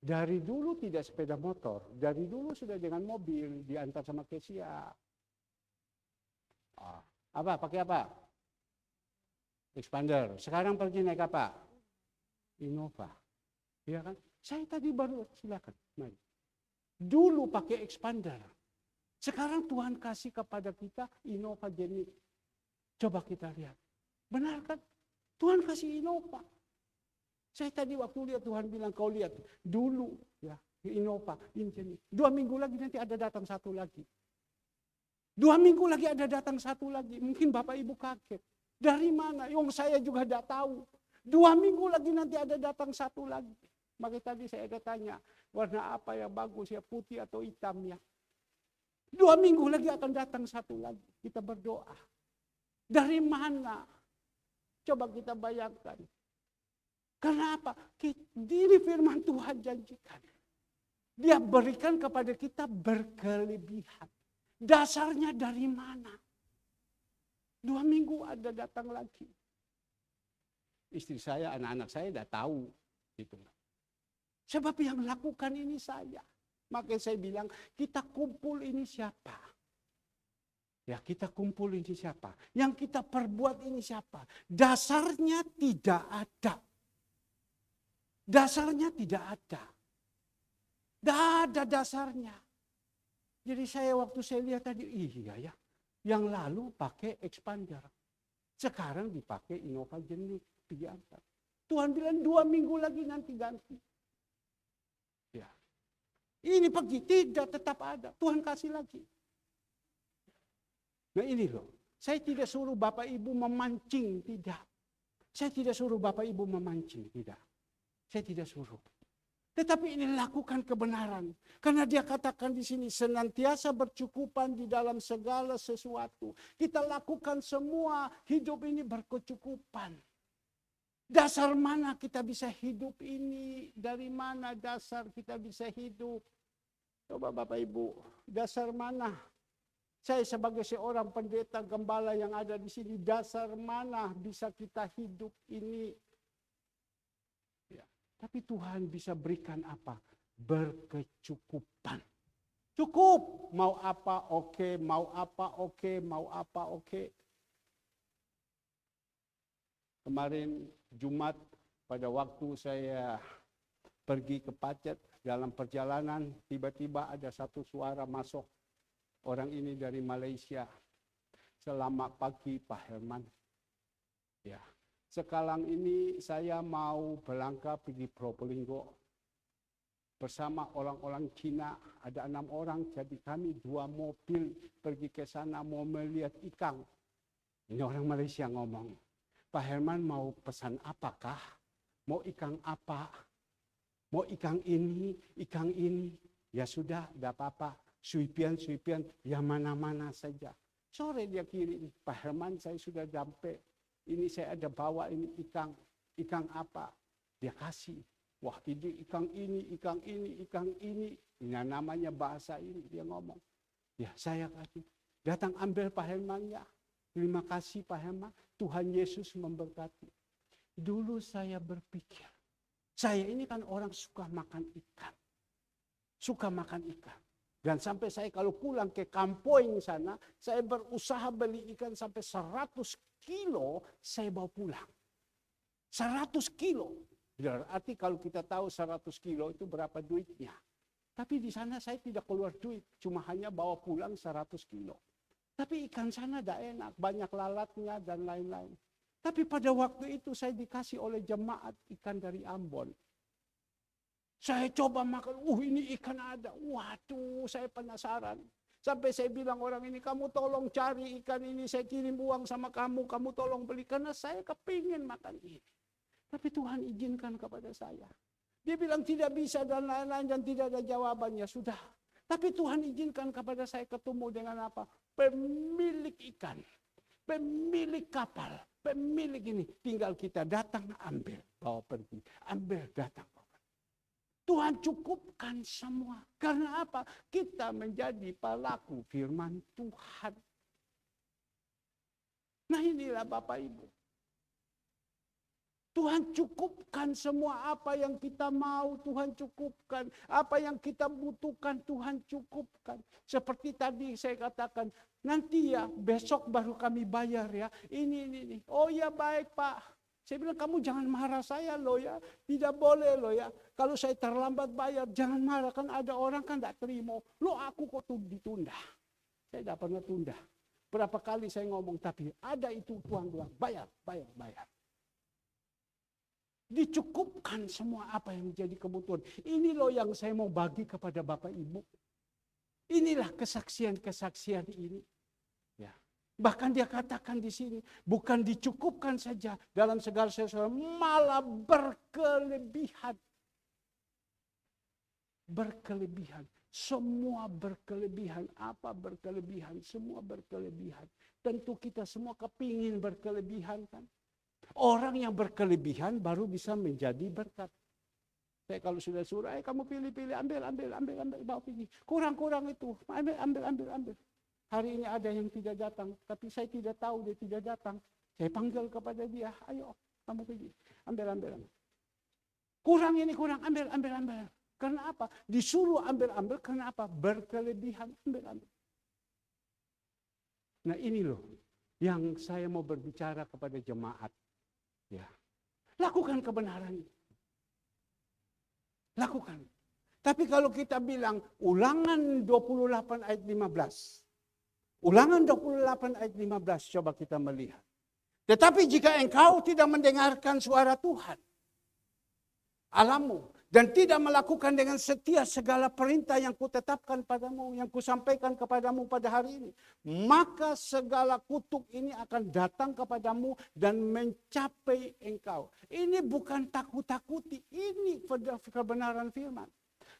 Dari dulu tidak sepeda motor, dari dulu sudah dengan mobil, diantar sama Kesia. Apa? Pakai apa? Expander. Sekarang pergi naik apa? Innova. Ya kan? Saya tadi baru, silakan, mari. Dulu pakai expander. Sekarang Tuhan kasih kepada kita Innova Genik. Coba kita lihat. Benar kan? Tuhan kasih Innova. Saya tadi waktu lihat Tuhan bilang, kau lihat dulu ya Innova, ini 2 minggu lagi nanti ada datang satu lagi. 2 minggu lagi ada datang satu lagi. Mungkin Bapak Ibu kaget. Dari mana? Yang saya juga tidak tahu. 2 minggu lagi nanti ada datang satu lagi. Maka tadi saya ada tanya, warna apa yang bagus ya, putih atau hitam ya. 2 minggu lagi akan datang satu lagi. Kita berdoa. Dari mana? Coba kita bayangkan. Karena apa? Ini firman Tuhan janjikan. Dia berikan kepada kita berkelebihan. Dasarnya dari mana? 2 minggu ada datang lagi. Istri saya, anak-anak saya sudah tahu. Gitu. Sebab yang lakukan ini saya. Makanya saya bilang, kita kumpul ini siapa? Ya, kita kumpul ini siapa? Yang kita perbuat ini siapa? Dasarnya tidak ada. Dasarnya tidak ada. Tidak ada dasarnya. Jadi saya waktu saya lihat tadi, iya ya. Yang lalu pakai expander. Sekarang dipakai Innova Genik. Diantar. Tuhan bilang 2 minggu lagi nanti ganti. Ya. Ini pergi, tidak tetap ada. Tuhan kasih lagi. Nah ini loh. Saya tidak suruh Bapak Ibu memancing, tidak. Saya tidak suruh Bapak Ibu memancing, tidak. Saya tidak suruh. Tetapi ini lakukan kebenaran. Karena dia katakan di sini senantiasa bercukupan di dalam segala sesuatu. Kita lakukan semua hidup ini berkecukupan. Dasar mana kita bisa hidup ini? Dari mana dasar kita bisa hidup? Coba Bapak Ibu, dasar mana? Saya sebagai seorang pendeta gembala yang ada di sini, dasar mana bisa kita hidup ini? Tapi Tuhan bisa berikan apa? Berkecukupan. Cukup. Mau apa oke, mau apa oke, mau apa oke. Kemarin Jumat pada waktu saya pergi ke Pacet dalam perjalanan, tiba-tiba ada satu suara masuk. Orang ini dari Malaysia. Selamat pagi Pak Herman. Ya. Sekarang ini saya mau berangkat pergi Probolinggo bersama orang-orang Cina, ada 6 orang, jadi kami 2 mobil pergi ke sana mau melihat ikan. Ini orang Malaysia ngomong, Pak Herman mau pesan apakah? Mau ikan apa? Mau ikan ini, ya sudah, tidak apa-apa. Suipian, ya mana-mana saja. Sore dia kirim, Pak Herman saya sudah sampai. Ini saya ada bawa ini ikan apa? Dia kasih. Wah ini ikan ini. Ini namanya bahasa ini dia ngomong. Ya saya kasih. Datang ambil Pak Herman ya. Terima kasih Pak Herman. Tuhan Yesus memberkati. Dulu saya berpikir. Saya ini kan orang suka makan ikan. Dan sampai saya kalau pulang ke Kampoing sana, saya berusaha beli ikan sampai 100 kilo saya bawa pulang. 100 kilo. Berarti kalau kita tahu 100 kilo itu berapa duitnya. Tapi di sana saya tidak keluar duit. Cuma hanya bawa pulang 100 kilo. Tapi ikan sana tidak enak. Banyak lalatnya dan lain-lain. Tapi pada waktu itu saya dikasih oleh jemaat ikan dari Ambon. Saya coba makan, ini ikan ada. Waduh, saya penasaran. Sampai saya bilang orang ini, kamu tolong cari ikan ini, saya kirim uang sama kamu tolong beli. Karena saya kepingin makan ini. Tapi Tuhan izinkan kepada saya. Dia bilang tidak bisa dan lain-lain dan tidak ada jawabannya. Sudah. Tapi Tuhan izinkan kepada saya ketemu dengan apa? Pemilik ikan. Pemilik kapal. Pemilik ini. Tinggal kita datang ambil. Bawa pergi. Ambil datang. Tuhan cukupkan semua. Karena apa? Kita menjadi pelaku firman Tuhan. Nah inilah Bapak Ibu. Tuhan cukupkan semua apa yang kita mau, Tuhan cukupkan. Apa yang kita butuhkan, Tuhan cukupkan. Seperti tadi saya katakan, nanti ya besok baru kami bayar ya. Ini. Oh ya baik Pak. Saya bilang kamu jangan marah saya loh ya. Tidak boleh loh ya. Kalau saya terlambat bayar, jangan marah. Kan ada orang kan tidak terima. Loh aku kok ditunda. Saya tidak pernah tunda. Berapa kali saya ngomong, tapi ada itu Tuhan bilang, bayar. Dicukupkan semua apa yang menjadi kebutuhan. Ini loh yang saya mau bagi kepada Bapak Ibu. Inilah kesaksian-kesaksian ini. Ya. Bahkan dia katakan di sini, bukan dicukupkan saja dalam segala sesuatu, malah berkelebihan. Berkelebihan. Semua berkelebihan. Apa berkelebihan? Semua berkelebihan. Tentu kita semua kepingin berkelebihan kan. Orang yang berkelebihan baru bisa menjadi berkat. Saya kalau sudah suruh, kamu pilih, ambil, bawa pergi. Kurang itu, ambil. Hari ini ada yang tidak datang, tapi saya tidak tahu dia tidak datang. Saya panggil kepada dia, ayo kamu pergi, ambil. Kurang, ambil. Karena apa? Disuruh ambil, karena apa? Berkelebihan, ambil. Nah ini loh, yang saya mau berbicara kepada jemaat. Ya, lakukan kebenaran. Lakukan. Tapi kalau kita bilang Ulangan 28 ayat 15. Ulangan 28 ayat 15 coba kita melihat. Tetapi jika engkau tidak mendengarkan suara Tuhan Allahmu dan tidak melakukan dengan setia segala perintah yang kutetapkan padamu, yang kusampaikan kepadamu pada hari ini, maka segala kutuk ini akan datang kepadamu dan mencapai engkau. Ini bukan takut-takuti, ini kebenaran firman.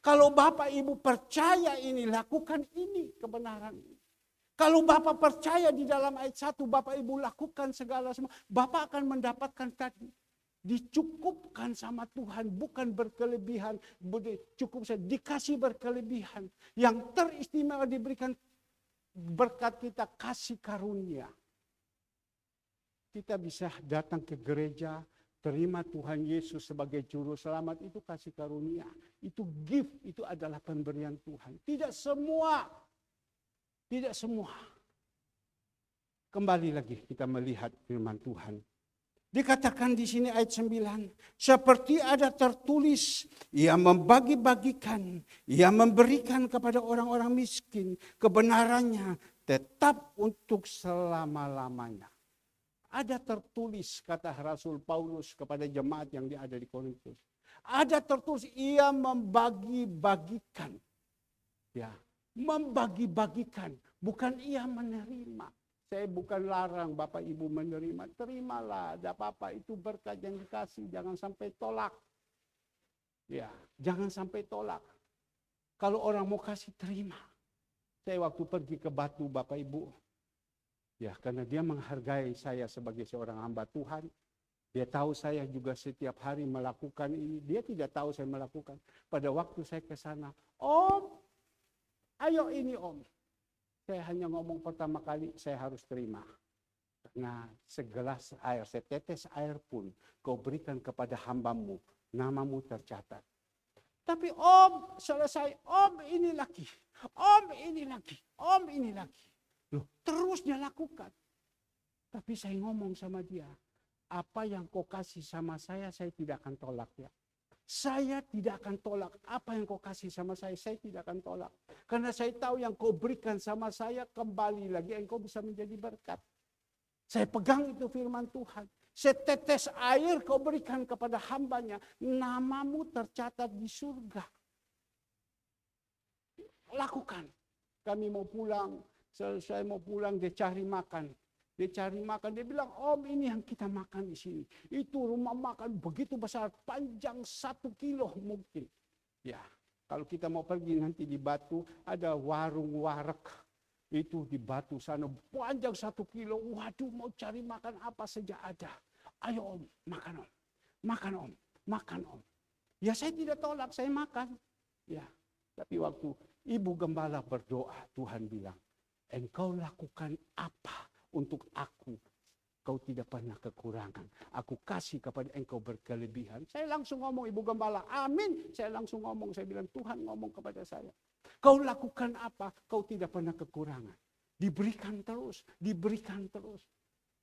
Kalau Bapak Ibu percaya ini, lakukan ini kebenaran ini. Kalau Bapak percaya di dalam ayat 1, Bapak Ibu lakukan segala semua, Bapak akan mendapatkan tadi. Dicukupkan sama Tuhan, bukan berkelebihan. Cukup saja, dikasih berkelebihan. Yang teristimewa diberikan berkat kita, kasih karunia. Kita bisa datang ke gereja, terima Tuhan Yesus sebagai juru selamat, itu kasih karunia. Itu gift, itu adalah pemberian Tuhan. Tidak semua. Kembali lagi kita melihat firman Tuhan. Dikatakan di sini ayat 9, seperti ada tertulis, ia membagi-bagikan, ia memberikan kepada orang-orang miskin, kebenarannya tetap untuk selama-lamanya. Ada tertulis, kata Rasul Paulus kepada jemaat yang ada di Korintus. Ada tertulis, ia membagi-bagikan. Ya, membagi-bagikan, bukan ia menerima. Saya bukan larang Bapak Ibu menerima, terimalah, tidak apa-apa, itu berkat yang dikasih, jangan sampai tolak. Ya, jangan sampai tolak. Kalau orang mau kasih, terima. Saya waktu pergi ke Batu Bapak Ibu, ya karena dia menghargai saya sebagai seorang hamba Tuhan, dia tahu saya juga setiap hari melakukan ini, dia tidak tahu saya melakukan. Pada waktu saya ke sana, Om, ayo ini Om. Saya hanya ngomong pertama kali, saya harus terima. Karena segelas air, setetes air pun kau berikan kepada hambamu, namamu tercatat. Tapi Om, selesai, Om ini lagi, Om ini lagi, Om ini lagi. Loh, terus dia lakukan. Tapi saya ngomong sama dia, apa yang kau kasih sama saya tidak akan tolak ya. Saya tidak akan tolak. Apa yang kau kasih sama saya tidak akan tolak. Karena saya tahu yang kau berikan sama saya kembali lagi, engkau bisa menjadi berkat. Saya pegang itu firman Tuhan. Setetes air kau berikan kepada hambanya, namamu tercatat di surga. Lakukan. Kami mau pulang, saya mau pulang, dia cari makan. Dia bilang, Om ini yang kita makan di sini. Itu rumah makan begitu besar, panjang 1 kilo mungkin. Ya, kalau kita mau pergi nanti di Batu, ada warung warek. Itu di Batu sana, panjang 1 kilo. Waduh, mau cari makan apa saja ada. Ayo Om, makan Om. Makan Om. Ya saya tidak tolak, saya makan. Ya, tapi waktu Ibu Gembala berdoa, Tuhan bilang, engkau lakukan apa untuk aku kau tidak pernah kekurangan. Aku kasih kepada engkau berkelebihan. Saya langsung ngomong, Ibu Gembala, amin. Saya langsung ngomong, saya bilang, Tuhan ngomong kepada saya. Kau lakukan apa, kau tidak pernah kekurangan. Diberikan terus, diberikan terus.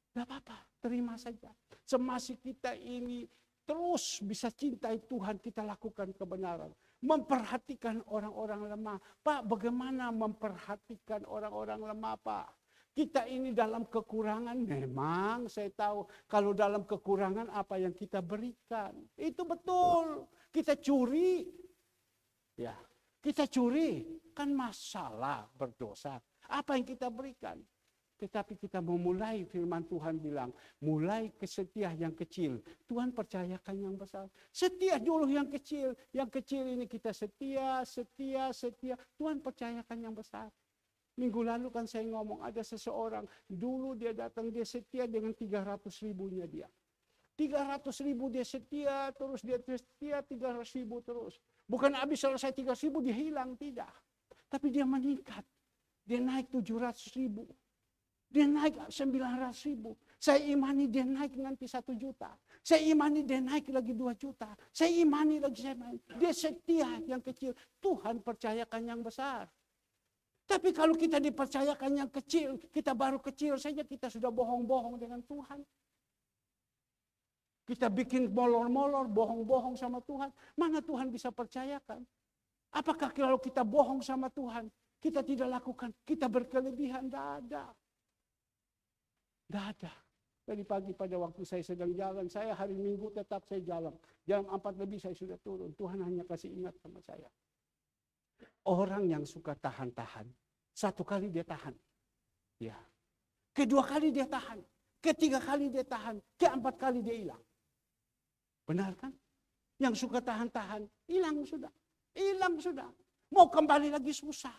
Tidak apa-apa, terima saja. Semasa kita ini terus bisa cintai Tuhan, kita lakukan kebenaran. Memperhatikan orang-orang lemah. Pak, bagaimana memperhatikan orang-orang lemah, Pak? Kita ini dalam kekurangan, memang saya tahu kalau dalam kekurangan apa yang kita berikan. Itu betul. Kita curi. Ya, kita curi. Kan masalah berdosa. Apa yang kita berikan? Tetapi kita memulai, firman Tuhan bilang, mulai ke setia yang kecil. Tuhan percayakan yang besar. Setia dulu yang kecil. Yang kecil ini kita setia. Tuhan percayakan yang besar. Minggu lalu kan saya ngomong, ada seseorang, dulu dia datang, dia setia dengan 300 ribunya dia. 300 ribu dia setia, terus dia setia 300 ribu terus. Bukan habis selesai 300 ribu dia hilang, tidak. Tapi dia meningkat. Dia naik 700 ribu. Dia naik 900 ribu. Saya imani dia naik nanti 1 juta. Saya imani dia naik lagi 2 juta. Saya imani lagi, dia setia yang kecil. Tuhan percayakan yang besar. Tapi kalau kita dipercayakan yang kecil, kita baru kecil saja, kita sudah bohong-bohong dengan Tuhan. Kita bikin molor-molor, bohong-bohong sama Tuhan. Mana Tuhan bisa percayakan? Apakah kalau kita bohong sama Tuhan, kita tidak lakukan, kita berkelebihan? Tidak ada. Tidak ada. Tadi pagi pada waktu saya sedang jalan, saya hari Minggu tetap saya jalan. Jam 4 lebih saya sudah turun. Tuhan hanya kasih ingat sama saya. Orang yang suka tahan-tahan, 1 kali dia tahan. Ya. Kedua kali dia tahan. Ketiga kali dia tahan. Keempat kali dia hilang. Benar kan? Yang suka tahan-tahan, hilang sudah. Hilang sudah. Mau kembali lagi susah.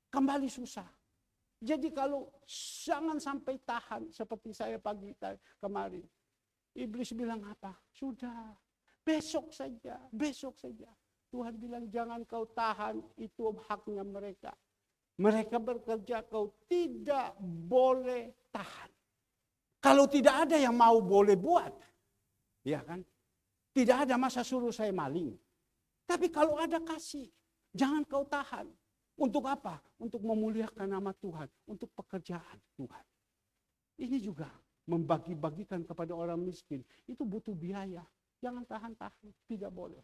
Kembali susah. Jadi kalau jangan sampai tahan seperti saya pagi kemarin. Iblis bilang apa? Sudah. Besok saja. Besok saja. Tuhan bilang jangan kau tahan, itu haknya mereka. Mereka bekerja, kau tidak boleh tahan. Kalau tidak ada yang mau boleh buat. Ya kan? Tidak ada masa suruh saya maling. Tapi kalau ada kasih, jangan kau tahan. Untuk apa? Untuk memuliakan nama Tuhan. Untuk pekerjaan Tuhan. Ini juga membagi-bagikan kepada orang miskin. Itu butuh biaya. Jangan tahan-tahan. Tidak boleh.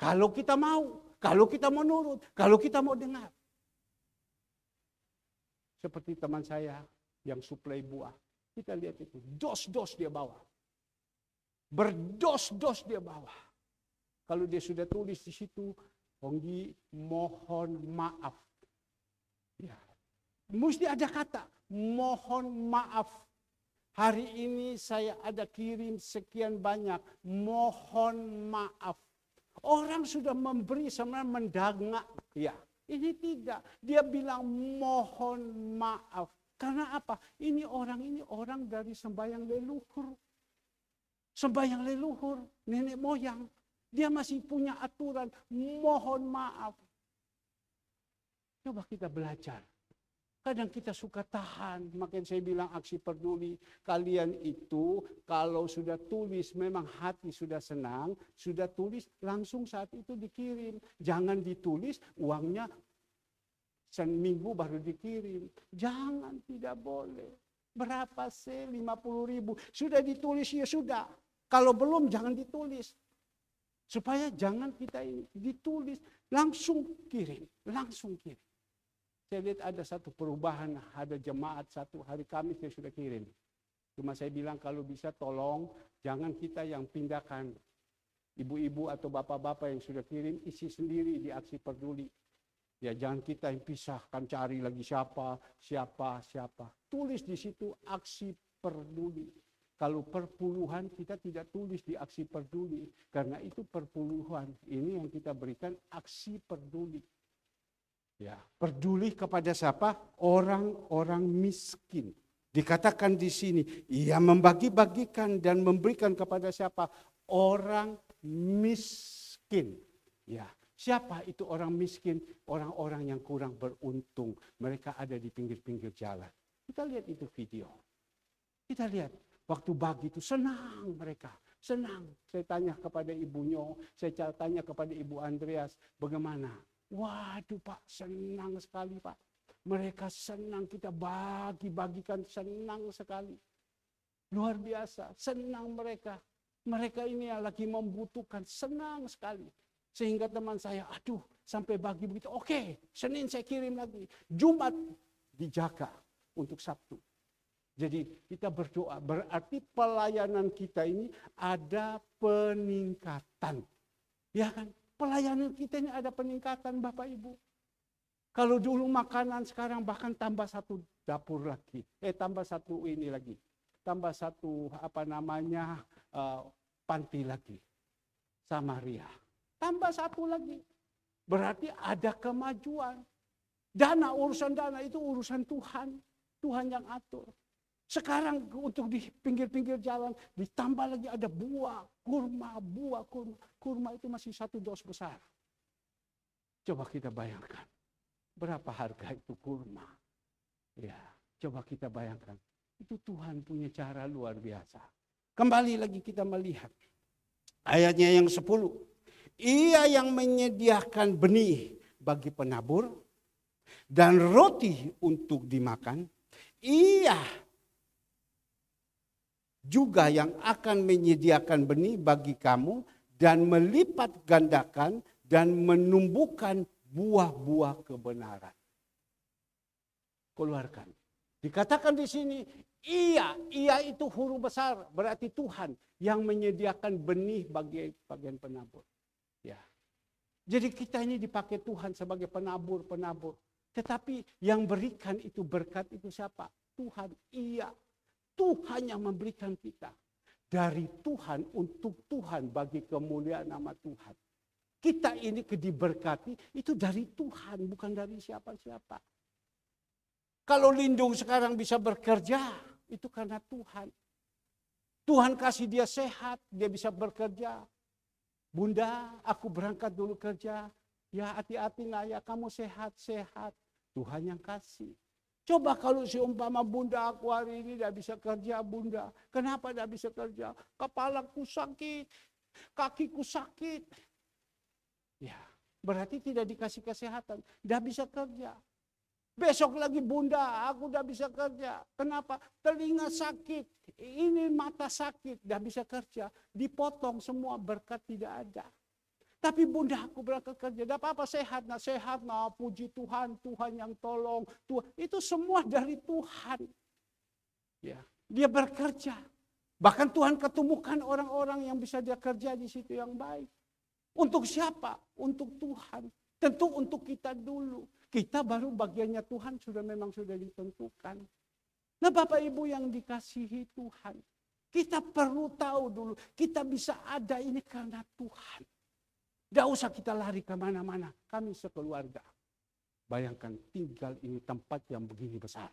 Kalau kita mau, kalau kita mau nurut, kalau kita mau dengar. Seperti teman saya yang suplai buah. Kita lihat itu, dos-dos dia bawa. Berdos-dos dia bawa. Kalau dia sudah tulis di situ, Honggi mohon maaf. Ya. Mesti ada kata, mohon maaf. Hari ini saya ada kirim sekian banyak, mohon maaf. Orang sudah memberi sebenarnya mendangak. Ya, ini tidak. Dia bilang mohon maaf. Karena apa? Ini orang dari sembahyang leluhur. Sembahyang leluhur, nenek moyang. Dia masih punya aturan, mohon maaf. Coba kita belajar. Kadang kita suka tahan, makanya saya bilang aksi peduli. Kalian itu kalau sudah tulis, memang hati sudah senang, sudah tulis, langsung saat itu dikirim. Jangan ditulis, uangnya seminggu baru dikirim. Jangan, tidak boleh. Berapa sih? 50.000. Sudah ditulis, ya sudah. Kalau belum, jangan ditulis. Supaya jangan kita ini ditulis, langsung kirim, langsung kirim. Saya lihat ada satu perubahan, ada jemaat satu hari Kamis saya sudah kirim. Cuma saya bilang kalau bisa tolong jangan kita yang pindahkan. Ibu-ibu atau bapak-bapak yang sudah kirim isi sendiri di aksi peduli. Ya jangan kita yang pisahkan cari lagi siapa. Tulis di situ aksi peduli. Kalau perpuluhan kita tidak tulis di aksi peduli. Karena itu perpuluhan. Ini yang kita berikan aksi peduli. Ya, peduli kepada siapa? Orang-orang miskin. Dikatakan di sini, ia membagi-bagikan dan memberikan kepada siapa? Orang miskin. Ya, siapa itu orang miskin? Orang-orang yang kurang beruntung. Mereka ada di pinggir-pinggir jalan. Kita lihat itu video. Kita lihat, waktu bagi itu senang mereka. Senang. Saya tanya kepada ibunya, saya tanya kepada Ibu Andreas, bagaimana? Waduh Pak, senang sekali Pak. Mereka senang, kita bagi-bagikan, senang sekali. Luar biasa, senang mereka. Mereka ini yang lagi membutuhkan, senang sekali. Sehingga teman saya, aduh sampai bagi begitu, oke, Senin saya kirim lagi. Jumat dijaga untuk Sabtu. Jadi kita berdoa, berarti pelayanan kita ini ada peningkatan. Ya kan? Pelayanan kita ini ada peningkatan Bapak Ibu. Kalau dulu makanan, sekarang bahkan tambah satu dapur lagi. Tambah satu ini lagi. Tambah satu panti lagi. Samaria. Tambah satu lagi. Berarti ada kemajuan. Urusan dana itu urusan Tuhan. Tuhan yang atur. Sekarang untuk di pinggir-pinggir jalan ditambah lagi ada buah kurma. Kurma itu masih satu dos besar. Coba kita bayangkan. Berapa harga itu kurma? Ya, coba kita bayangkan. Itu Tuhan punya cara luar biasa. Kembali lagi kita melihat. Ayatnya yang 10. Ia yang menyediakan benih bagi penabur dan roti untuk dimakan. Ia juga yang akan menyediakan benih bagi kamu dan melipat gandakan dan menumbuhkan buah-buah kebenaran. Keluarkan. Dikatakan di sini, ia itu huruf besar, berarti Tuhan yang menyediakan benih bagi bagian penabur. Ya. Jadi kita ini dipakai Tuhan sebagai penabur. Tetapi yang berikan itu berkat itu siapa? Tuhan. Ia. Tuhan yang memberikan kita. Dari Tuhan, untuk Tuhan, bagi kemuliaan nama Tuhan. Kita ini diberkati, itu dari Tuhan, bukan dari siapa-siapa. Kalau Lindung sekarang bisa bekerja, itu karena Tuhan. Tuhan kasih dia sehat, dia bisa bekerja. Bunda, aku berangkat dulu kerja. Ya hati-hati nak ya, kamu sehat-sehat. Tuhan yang kasih. Coba kalau seumpama bunda aku hari ini tidak bisa kerja bunda. Kenapa tidak bisa kerja? Kepalaku sakit, kakiku sakit. Ya, berarti tidak dikasih kesehatan. Tidak bisa kerja. Besok lagi bunda, aku tidak bisa kerja. Kenapa? Telinga sakit, ini mata sakit, tidak bisa kerja. Dipotong semua, berkat tidak ada. Tapi bunda aku berangkat kerja, tidak apa-apa, sehat nah, puji Tuhan, Tuhan yang tolong. Tuhan, itu semua dari Tuhan. Ya, dia bekerja. Bahkan Tuhan ketemukan orang-orang yang bisa dia kerja di situ yang baik. Untuk siapa? Untuk Tuhan. Tentu untuk kita dulu. Kita baru bagiannya Tuhan memang sudah ditentukan. Nah Bapak Ibu yang dikasihi Tuhan. Kita perlu tahu dulu, kita bisa ada ini karena Tuhan. Tidak usah kita lari kemana-mana. Kami sekeluarga. Bayangkan tinggal ini tempat yang begini besar.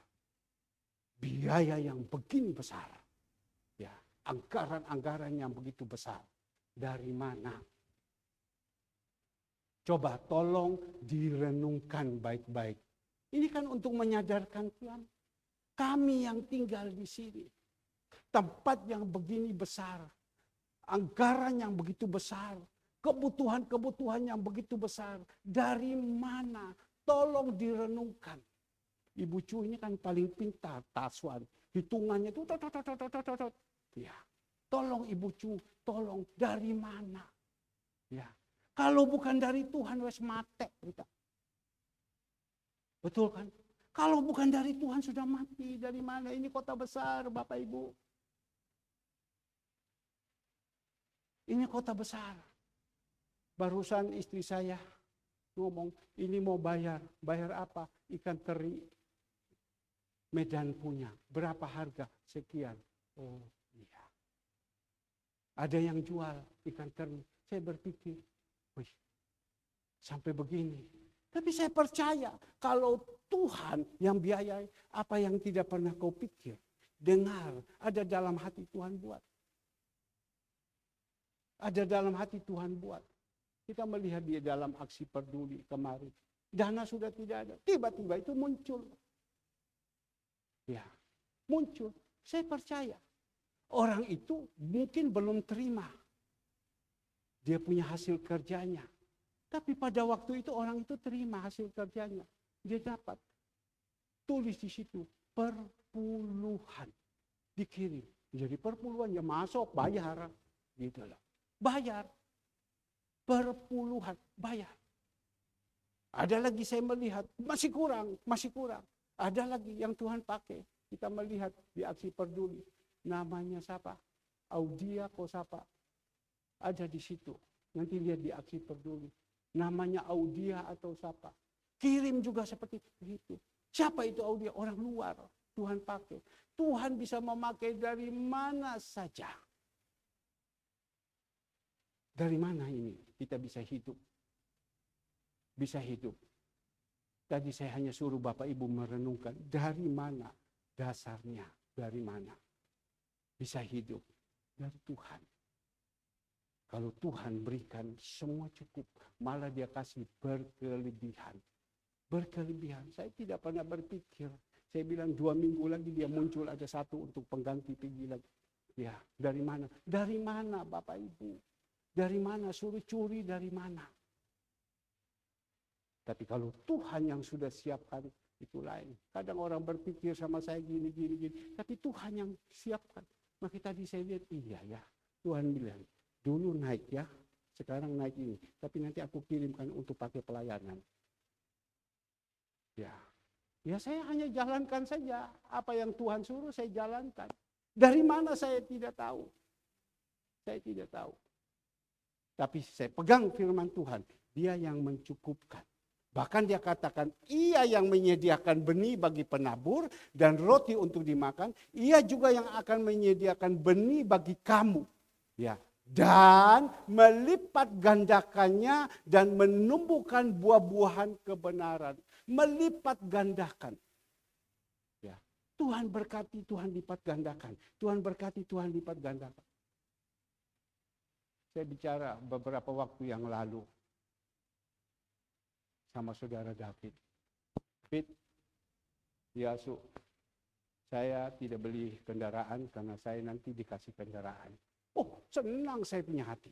Biaya yang begini besar. Ya, anggaran-anggaran yang begitu besar. Dari mana? Coba tolong direnungkan baik-baik. Ini kan untuk menyadarkan Tuhan. Kami yang tinggal di sini. Tempat yang begini besar. Anggaran yang begitu besar. Kebutuhan-kebutuhan yang begitu besar. Dari mana? Tolong direnungkan. Ibu Cu ini kan paling pintar, Taswan. Hitungannya itu. Ya. Tolong Ibu Cu, tolong dari mana? Ya. Kalau bukan dari Tuhan, wes mate kita. Betul kan? Kalau bukan dari Tuhan sudah mati. Dari mana? Ini kota besar, Bapak Ibu. Ini kota besar. Barusan istri saya ngomong, ini mau bayar. Bayar apa? Ikan teri. Medan punya. Berapa harga? Sekian. Oh iya. Ada yang jual ikan teri. Saya berpikir, wih, sampai begini. Tapi saya percaya kalau Tuhan yang biayai, apa yang tidak pernah kau pikir, dengar, ada dalam hati Tuhan buat. Ada dalam hati Tuhan buat. Kita melihat dia dalam aksi peduli kemarin. Dana sudah tidak ada. Tiba-tiba itu muncul. Ya, muncul. Saya percaya. Orang itu mungkin belum terima. Dia punya hasil kerjanya. Tapi pada waktu itu orang itu terima hasil kerjanya. Dia dapat. Tulis di situ. Perpuluhan. Dikirim. Jadi perpuluhan ya masuk, bayar. Gitu lah. Bayar. Perpuluhan. Bayar. Ada lagi saya melihat. Masih kurang. Ada lagi yang Tuhan pakai. Kita melihat di aksi peduli. Namanya siapa? Audia Kosapa. Ada di situ. Nanti lihat di aksi peduli. Namanya Audia atau siapa. Kirim juga seperti itu. Siapa itu Audia? Orang luar. Tuhan pakai. Tuhan bisa memakai dari mana saja. Dari mana ini kita bisa hidup? Bisa hidup. Tadi saya hanya suruh Bapak Ibu merenungkan. Dari mana dasarnya? Dari mana? Bisa hidup. Dari Tuhan. Kalau Tuhan berikan semua cukup. Malah dia kasih berkelebihan. Berkelebihan. Saya tidak pernah berpikir. Saya bilang 2 minggu lagi dia muncul ada satu untuk pengganti pergi lagi. Ya, dari mana? Dari mana Bapak Ibu? Dari mana? Suruh curi dari mana? Tapi kalau Tuhan yang sudah siapkan, itu lain. Kadang orang berpikir sama saya gini. Tapi Tuhan yang siapkan. Maka tadi saya lihat, iya ya. Tuhan bilang, dulu naik ya. Sekarang naik ini. Tapi nanti aku kirimkan untuk pakai pelayanan. Ya saya hanya jalankan saja. Apa yang Tuhan suruh saya jalankan. Dari mana saya tidak tahu. Saya tidak tahu. Tapi saya pegang firman Tuhan. Dia yang mencukupkan. Bahkan dia katakan, ia yang menyediakan benih bagi penabur dan roti untuk dimakan. Ia juga yang akan menyediakan benih bagi kamu. Ya, dan melipat gandakannya dan menumbuhkan buah-buahan kebenaran. Melipat gandakan. Ya, Tuhan berkati, Tuhan lipat gandakan. Tuhan berkati, Tuhan lipat gandakan. Saya bicara beberapa waktu yang lalu sama saudara David. David, ya saya tidak beli kendaraan karena saya nanti dikasih kendaraan. Oh, senang saya punya hati.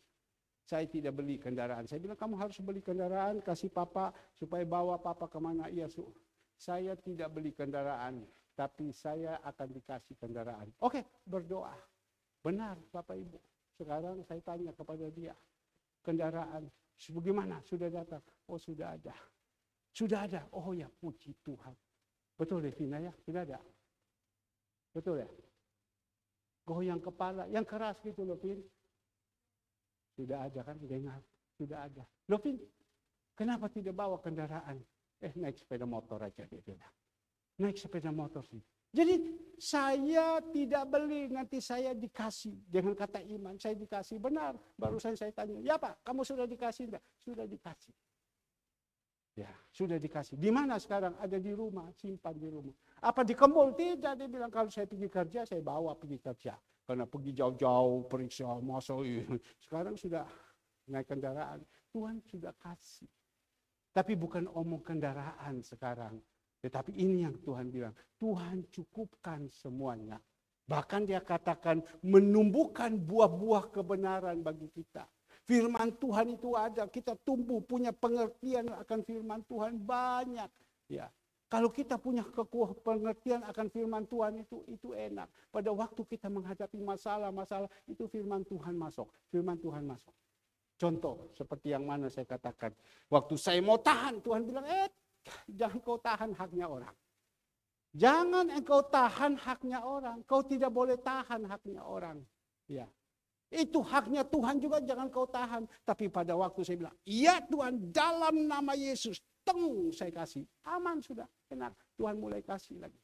Saya tidak beli kendaraan. Saya bilang, kamu harus beli kendaraan, kasih papa supaya bawa papa kemana. Iya, saya tidak beli kendaraan, tapi saya akan dikasih kendaraan. Oke, berdoa. Benar, Bapak Ibu. Sekarang saya tanya kepada dia, kendaraan, bagaimana? Sudah datang? Oh, sudah ada. Sudah ada. Oh ya, puji Tuhan. Betul ya, Vina ya? Sudah ada. Betul ya? Goyang kepala, yang keras gitu loh, Vin. Sudah ada kan, dengar. Sudah ada. Loh, Vin, kenapa tidak bawa kendaraan? Naik sepeda motor aja dia bilang. Naik sepeda motor sih. Jadi saya tidak beli, nanti saya dikasih. Dengan kata iman, saya dikasih. Benar, barusan saya tanya. Ya Pak, kamu sudah dikasih enggak? Sudah dikasih. Ya, sudah dikasih. Di mana sekarang? Ada di rumah, simpan di rumah. Apa di kemul? Tidak, dia bilang kalau saya pergi kerja, saya bawa pergi kerja. Karena pergi jauh-jauh, periksa, masuk. Sekarang sudah naik kendaraan. Tuhan sudah kasih. Tapi bukan omong kendaraan sekarang. Tetapi ini yang Tuhan bilang. Tuhan cukupkan semuanya. Bahkan dia katakan menumbuhkan buah-buah kebenaran bagi kita. Firman Tuhan itu ada, kita tumbuh punya pengertian akan firman Tuhan banyak. Ya, kalau kita punya pengertian akan firman Tuhan itu enak. Pada waktu kita menghadapi masalah-masalah itu firman Tuhan masuk, firman Tuhan masuk. Contoh seperti yang mana saya katakan, waktu saya mau tahan Tuhan bilang, jangan kau tahan haknya orang. Jangan engkau tahan haknya orang, kau tidak boleh tahan haknya orang. Ya. Itu haknya Tuhan juga, jangan kau tahan. Tapi pada waktu saya bilang, iya Tuhan, dalam nama Yesus, saya kasih. Aman sudah, enak. Tuhan mulai kasih lagi.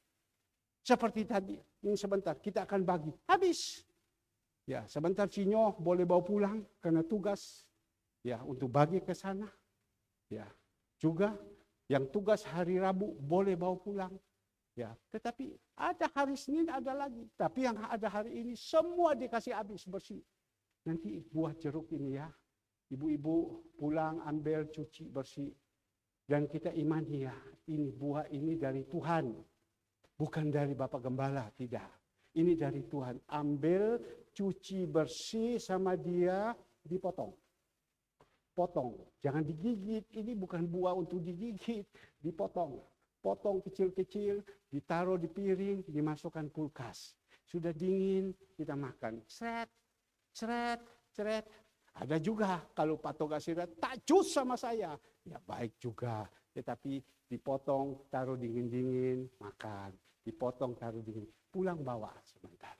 Seperti tadi, yang sebentar, kita akan bagi. Habis. Ya, sebentar Cinyo boleh bawa pulang, karena tugas. Ya, untuk bagi ke sana. Ya, juga yang tugas hari Rabu boleh bawa pulang. Ya, tetapi ada hari Senin ada lagi. Tapi yang ada hari ini semua dikasih habis bersih. Nanti buah jeruk ini ya. Ibu-ibu pulang ambil cuci bersih. Dan kita imani ya, ini buah ini dari Tuhan. Bukan dari Bapak Gembala, tidak. Ini dari Tuhan. Ambil, cuci bersih sama dia, dipotong. Potong, jangan digigit. Ini bukan buah untuk digigit, dipotong. Potong kecil-kecil, ditaruh di piring, dimasukkan kulkas. Sudah dingin, kita makan. Seret, seret, seret. Ada juga kalau Pak Toga Sirat, tak cus sama saya. Ya baik juga, tetapi dipotong, taruh dingin-dingin, makan. Dipotong, taruh dingin, pulang bawa sebentar.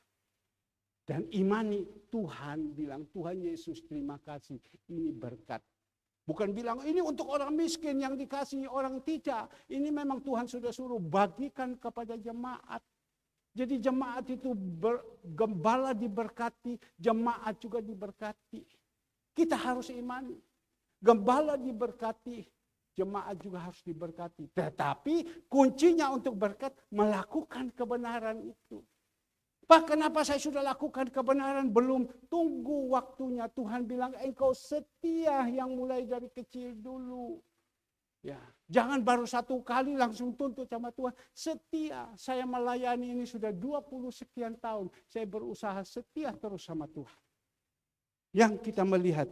Dan imani Tuhan, bilang Tuhan Yesus terima kasih, ini berkat. Bukan bilang ini untuk orang miskin yang dikasih, orang tidak. Ini memang Tuhan sudah suruh bagikan kepada jemaat. Jadi jemaat itu gembala diberkati, jemaat juga diberkati. Kita harus imani. Gembala diberkati, jemaat juga harus diberkati. Tetapi kuncinya untuk berkat, melakukan kebenaran itu. Pak, kenapa saya sudah lakukan kebenaran? Belum, tunggu waktunya. Tuhan bilang, engkau setia yang mulai dari kecil dulu. Ya, jangan baru satu kali langsung tuntut sama Tuhan. Setia, saya melayani ini sudah 20 sekian tahun. Saya berusaha setia terus sama Tuhan. Yang kita melihat,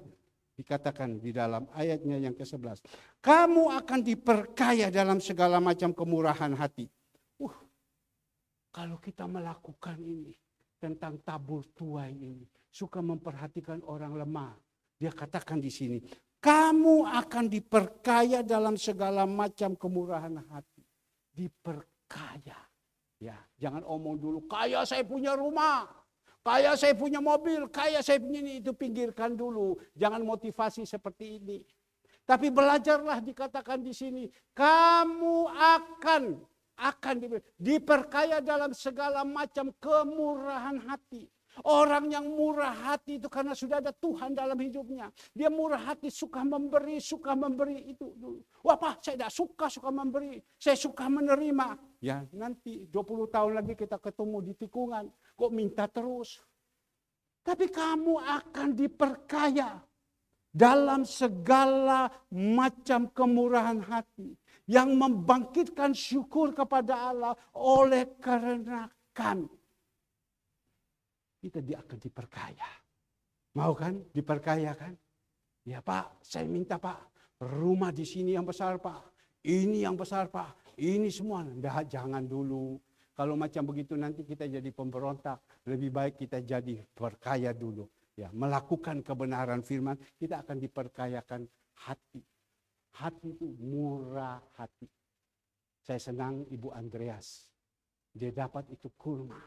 dikatakan di dalam ayatnya yang ke-11. Kamu akan diperkaya dalam segala macam kemurahan hati. Kalau kita melakukan ini tentang tabur tuai ini, suka memperhatikan orang lemah. Dia katakan di sini, kamu akan diperkaya dalam segala macam kemurahan hati. Diperkaya. Ya, jangan omong dulu, kaya saya punya rumah, kaya saya punya mobil, kaya saya punya ini, itu pinggirkan dulu. Jangan motivasi seperti ini. Tapi belajarlah dikatakan di sini, kamu akan diperkaya dalam segala macam kemurahan hati. Orang yang murah hati itu karena sudah ada Tuhan dalam hidupnya. Dia murah hati, suka memberi itu dulu. Wah Pak, saya tidak suka memberi. Saya suka menerima. Ya nanti 20 tahun lagi kita ketemu di tikungan. Kok minta terus? Tapi kamu akan diperkaya dalam segala macam kemurahan hati. Yang membangkitkan syukur kepada Allah oleh karena kami. Kita akan diperkaya. Mau kan diperkaya kan? Ya Pak, saya minta Pak, rumah di sini yang besar Pak. Ini yang besar Pak, ini semua. Jangan dulu. Kalau macam begitu nanti kita jadi pemberontak. Lebih baik kita jadi perkaya dulu. Ya, melakukan kebenaran firman, kita akan diperkayakan hati. Hati itu murah hati. Saya senang Ibu Andreas. Dia dapat itu kurma.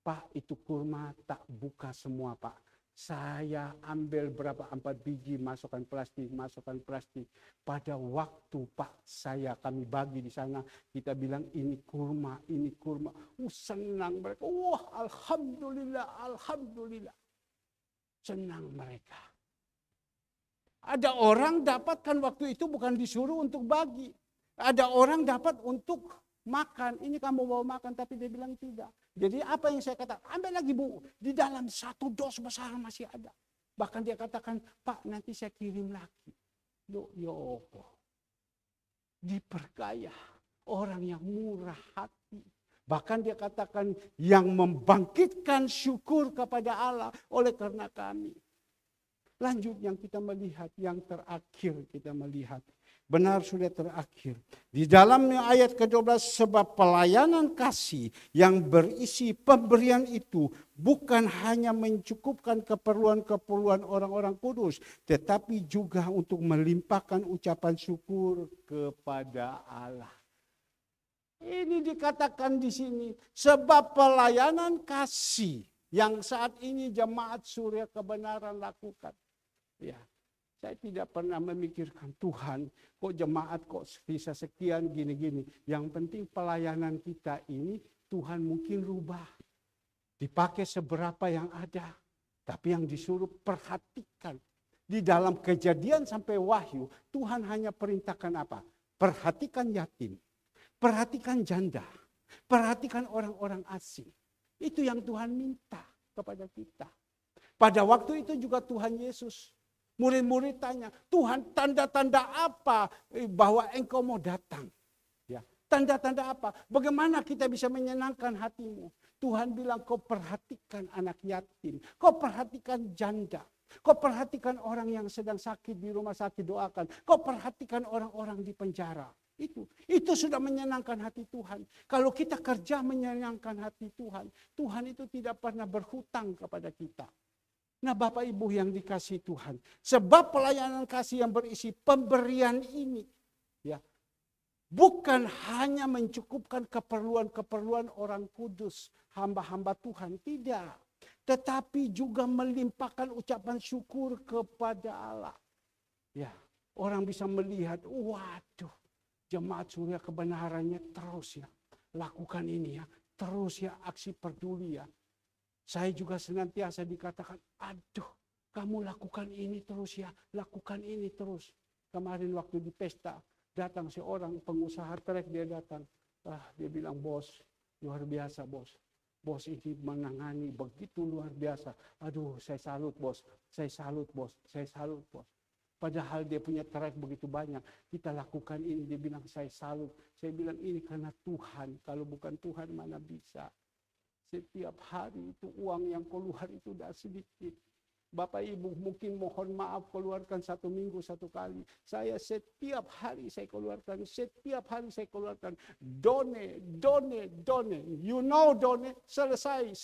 Pak, itu kurma tak buka semua Pak. Saya ambil berapa 4 biji, masukkan plastik. Pada waktu Pak kami bagi di sana, kita bilang ini kurma. Senang mereka. Wah, alhamdulillah. Senang mereka. Ada orang dapatkan waktu itu bukan disuruh untuk bagi. Ada orang dapat untuk makan. Ini kamu mau makan tapi dia bilang tidak. Jadi apa yang saya katakan? Ambil lagi Bu. Di dalam 1 dos besar masih ada. Bahkan dia katakan, Pak nanti saya kirim lagi. Diperkaya. Orang yang murah hati. Bahkan dia katakan yang membangkitkan syukur kepada Allah oleh karena kami. Lanjut yang kita melihat, yang terakhir kita melihat. Benar sudah terakhir. Di dalam ayat ke-12, sebab pelayanan kasih yang berisi pemberian itu bukan hanya mencukupkan keperluan-keperluan orang-orang kudus, tetapi juga untuk melimpahkan ucapan syukur kepada Allah. Ini dikatakan di sini, sebab pelayanan kasih yang saat ini jemaat Surya Kebenaran lakukan. Ya, saya tidak pernah memikirkan Tuhan, kok jemaat kok bisa sekian gini-gini. Yang penting pelayanan kita ini Tuhan mungkin rubah. Dipakai seberapa yang ada. Tapi yang disuruh perhatikan. Di dalam Kejadian sampai Wahyu, Tuhan hanya perintahkan apa? Perhatikan yatim. Perhatikan janda. Perhatikan orang-orang asing. Itu yang Tuhan minta kepada kita. Pada waktu itu juga Tuhan Yesus. Murid-murid tanya, Tuhan tanda-tanda apa bahwa engkau mau datang? Ya, tanda-tanda apa? Bagaimana kita bisa menyenangkan hatimu? Tuhan bilang kau perhatikan anak yatim, kau perhatikan janda, kau perhatikan orang yang sedang sakit di rumah sakit, doakan. Kau perhatikan orang-orang di penjara. Itu sudah menyenangkan hati Tuhan. Kalau kita kerja menyenangkan hati Tuhan, Tuhan itu tidak pernah berhutang kepada kita. Nah, Bapak Ibu yang dikasihi Tuhan, sebab pelayanan kasih yang berisi pemberian ini, ya, bukan hanya mencukupkan keperluan-keperluan orang kudus, hamba-hamba Tuhan, tidak. Tetapi juga melimpahkan ucapan syukur kepada Allah. Ya, orang bisa melihat, waduh, jemaat Surya kebenarannya terus ya, lakukan ini ya, terus ya aksi peduli ya. Saya juga senantiasa dikatakan, aduh, kamu lakukan ini terus ya, lakukan ini terus. Kemarin waktu di pesta, datang seorang pengusaha trek, dia datang. Dia bilang, bos, luar biasa bos. Bos ini menangani begitu luar biasa. Aduh, saya salut bos, saya salut bos, saya salut bos. Padahal dia punya trek begitu banyak. Kita lakukan ini, dia bilang saya salut. Saya bilang ini karena Tuhan, kalau bukan Tuhan mana bisa. Setiap hari itu uang yang keluar itu tidak sedikit. Bapak Ibu mungkin mohon maaf keluarkan 1 minggu 1 kali. Saya setiap hari saya keluarkan. Setiap hari saya keluarkan. Done. You know done. Selesai.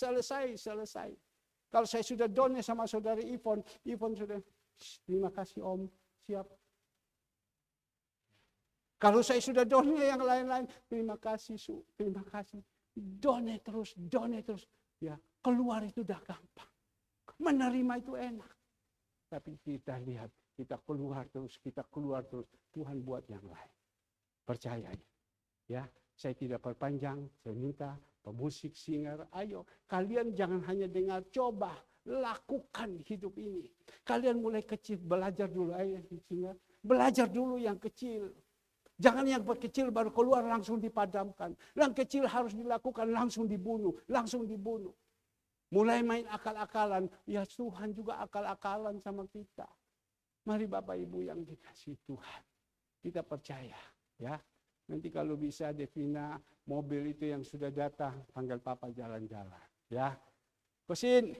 Kalau saya sudah done sama saudari Ivon sudah, terima kasih Om, siap. Kalau saya sudah done yang lain-lain, terima kasih Su, terima kasih. Done terus. Ya, keluar itu udah gampang. Menerima itu enak. Tapi kita lihat, kita keluar terus. Tuhan buat yang lain. Percaya ya. Saya tidak perpanjang, saya minta pemusik, singer, ayo kalian jangan hanya dengar, coba lakukan hidup ini. Kalian mulai kecil, belajar dulu, ayo singer, belajar dulu yang kecil. Jangan yang kecil baru keluar langsung dipadamkan. Yang kecil harus dilakukan langsung dibunuh. Mulai main akal-akalan, ya Tuhan juga akal-akalan sama kita. Mari Bapak Ibu yang dikasihi Tuhan, kita percaya ya. Nanti kalau bisa Devina, mobil itu yang sudah datang, panggil Papa jalan-jalan ya. Kosin.